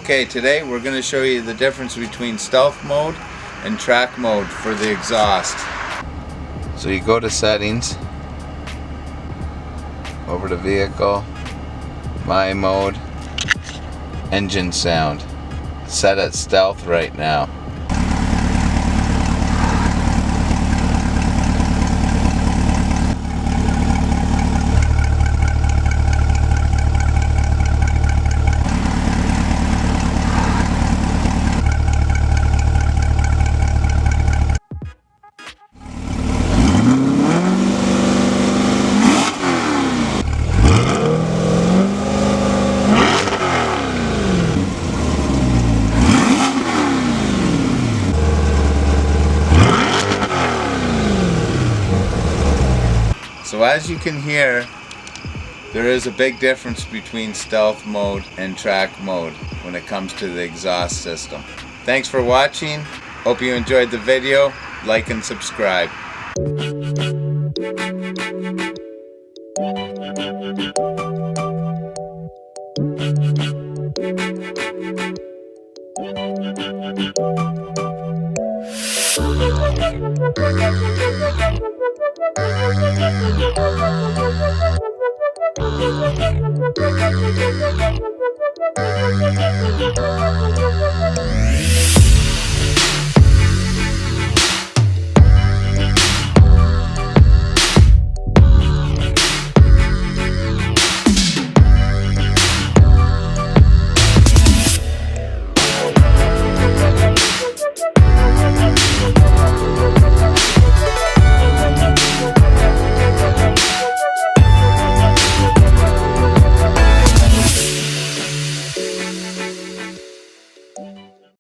Okay, today we're going to show you the difference between stealth mode and track mode for the exhaust. So you go to settings, over to vehicle, my mode, engine sound. Set at stealth right now. So as you can hear, there is a big difference between stealth mode and track mode when it comes to the exhaust system. Thanks for watching. Hope you enjoyed the video. Like and subscribe. Thank you.